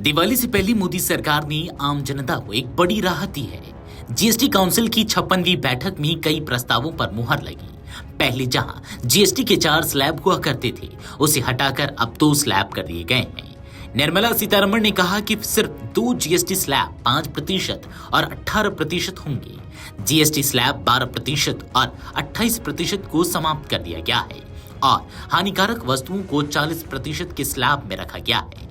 दिवाली से पहले मोदी सरकार ने आम जनता को एक बड़ी राहत दी है। जीएसटी काउंसिल की 56वीं बैठक में कई प्रस्तावों पर मुहर लगी। पहले जहां जीएसटी के 4 स्लैब हुआ करते थे, उसे हटाकर अब 2 स्लैब कर दिए गए हैं। निर्मला सीतारमण ने कहा कि सिर्फ 2 जीएसटी स्लैब 5% और 18% होंगे। जीएसटी स्लैब 12% और 28% को समाप्त कर दिया गया है और हानिकारक वस्तुओं को 40% के स्लैब में रखा गया है।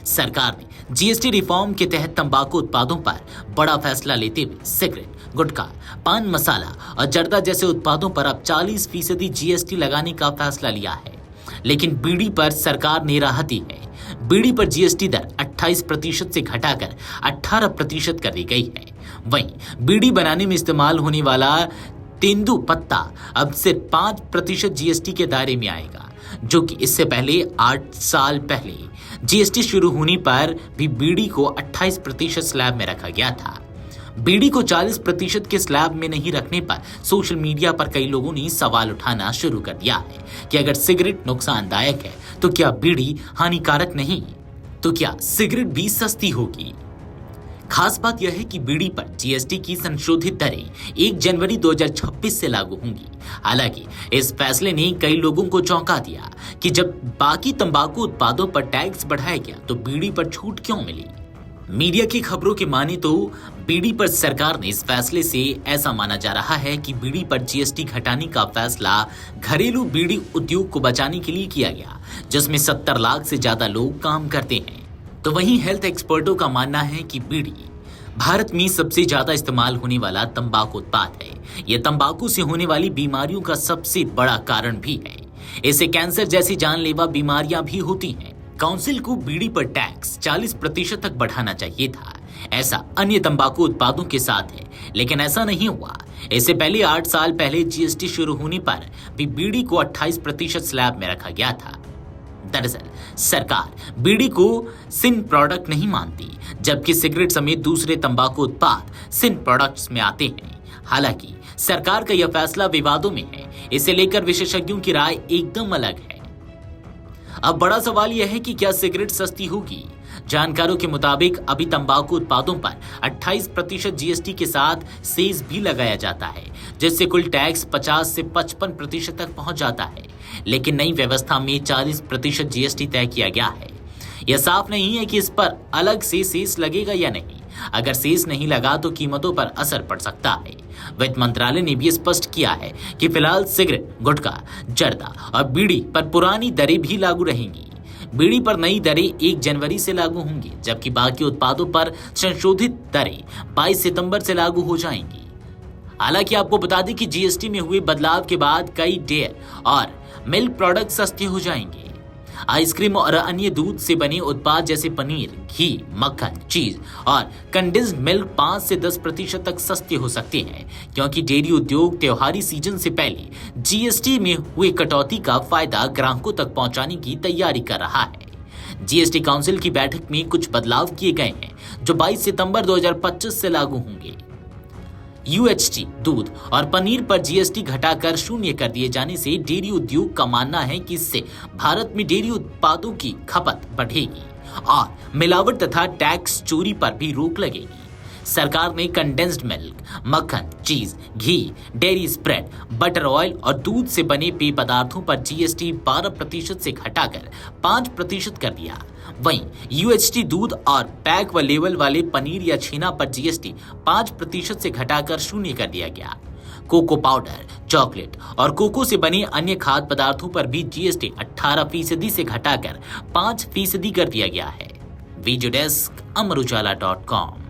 सरकार ने जीएसटी रिफॉर्म के तहत तंबाकू उत्पादों पर बड़ा फैसला लेते हुए सिगरेट, गुटखा, पान मसाला और जर्दा जैसे उत्पादों पर अब 40% जीएसटी लगाने का फैसला लिया है। लेकिन बीड़ी पर सरकार ने राहत दी है। बीड़ी पर जीएसटी दर 28% से घटाकर 18% कर दी गई है। वहीं बीड़ी बनाने में इस्तेमाल होने वाला तेंदू पत्ता अब सिर्फ 5% जीएसटी के दायरे में आएगा, जो कि इससे पहले 8 साल पहले जीएसटी शुरू होने पर भी बीड़ी को 28% स्लैब में रखा गया था। बीड़ी को 40% के स्लैब में नहीं रखने पर सोशल मीडिया पर कई लोगों ने सवाल उठाना शुरू कर दिया है कि अगर सिगरेट नुकसानदायक है तो क्या बीड़ी हानिकारक नहीं? तो क्या सिगरेट भी सस्ती होगी? खास बात यह है कि बीड़ी पर जीएसटी की संशोधित दरें 1 जनवरी 2026 से लागू होंगी। हालांकि इस फैसले ने कई लोगों को चौंका दिया कि जब बाकी तंबाकू उत्पादों पर टैक्स बढ़ाया गया तो बीड़ी पर छूट क्यों मिली? मीडिया की खबरों के माने तो बीड़ी पर सरकार ने इस फैसले से ऐसा माना जा रहा है कि बीड़ी पर जीएसटी घटाने का फैसला घरेलू बीड़ी उद्योग को बचाने के लिए किया गया, जिसमें 70 लाख से ज्यादा लोग काम करते हैं। तो वहीं हेल्थ एक्सपर्टों का मानना है कि बीड़ी भारत में सबसे ज्यादा इस्तेमाल होने वाला तंबाकू उत्पाद है। यह तंबाकू से होने वाली बीमारियों का सबसे बड़ा कारण भी है। इससे कैंसर जैसी जानलेवा बीमारियां भी होती हैं। काउंसिल को बीड़ी पर टैक्स 40% तक बढ़ाना चाहिए था। ऐसा अन्य तंबाकू उत्पादों के साथ है, लेकिन ऐसा नहीं हुआ। इससे पहले 8 साल पहले जीएसटी शुरू होने पर भी बीड़ी को 28% स्लैब में रखा गया था। दरअसल सरकार बीड़ी को सिन प्रोडक्ट नहीं मानती, जबकि सिगरेट समेत दूसरे तंबाकू उत्पाद सिन प्रोडक्ट्स में आते हैं। हालांकि सरकार का यह फैसला विवादों में है। इसे लेकर विशेषज्ञों की राय एकदम अलग है। अब बड़ा सवाल यह है कि क्या सिगरेट सस्ती होगी? जानकारों के मुताबिक अभी तंबाकू उत्पादों पर 28% जीएसटी के साथ सेस भी लगाया जाता है, जिससे कुल टैक्स 50 से 55% तक पहुंच जाता है। लेकिन नई व्यवस्था में 40% जीएसटी तय किया गया है। यह साफ नहीं है कि इस पर अलग से सेस लगेगा या नहीं। अगर सेस नहीं लगा तो कीमतों पर असर पड़ सकता है। वित्त मंत्रालय ने भी स्पष्ट किया है कि फिलहाल सिगरेट, गुटखा, जर्दा और बीड़ी पर पुरानी दरें भी लागू रहेंगी। बीड़ी पर नई दरें 1 जनवरी से लागू होंगी, जबकि बाकी उत्पादों पर संशोधित दरें 22 सितंबर से लागू हो जाएंगी। हालांकि आपको बता दें कि जीएसटी में हुए बदलाव के बाद कई डेयर और मिल्क प्रोडक्ट सस्ते हो जाएंगे। आइसक्रीम और अन्य दूध से बने उत्पाद जैसे पनीर, घी, मक्खन, चीज और कंडेंस्ड मिल्क 5 से 10% तक सस्ते हो सकते हैं, क्योंकि डेयरी उद्योग त्योहारी सीजन से पहले जीएसटी में हुए कटौती का फायदा ग्राहकों तक पहुंचाने की तैयारी कर रहा है। जीएसटी काउंसिल की बैठक में कुछ बदलाव किए गए हैं, जो 22 सितंबर 2025 से लागू होंगे। यूएचटी दूध और पनीर पर जीएसटी घटाकर 0 कर दिए जाने से डेयरी उद्योग का मानना है कि इससे भारत में डेयरी उत्पादों की खपत बढ़ेगी और मिलावट तथा टैक्स चोरी पर भी रोक लगेगी। सरकार ने कंडेंस्ड मिल्क, मक्खन, चीज, घी, डेयरी स्प्रेड, बटर ऑयल और दूध से बने पेय पदार्थों पर जीएसटी 12% से घटाकर 5% कर दिया। वहीं यूएचटी दूध और पैक व लेवल वाले पनीर या छेना पर जीएसटी 5% से घटाकर 0 कर दिया गया। कोको पाउडर, चॉकलेट और कोको से बने अन्य खाद्य पदार्थों पर भी जीएसटी 18% से घटाकर 5% कर दिया गया है। Video desk amarujala.com।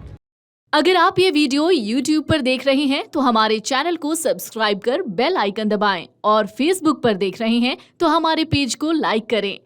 अगर आप ये वीडियो YouTube पर देख रहे हैं तो हमारे चैनल को सब्सक्राइब कर बेल आइकन दबाएं और Facebook पर देख रहे हैं तो हमारे पेज को लाइक करें।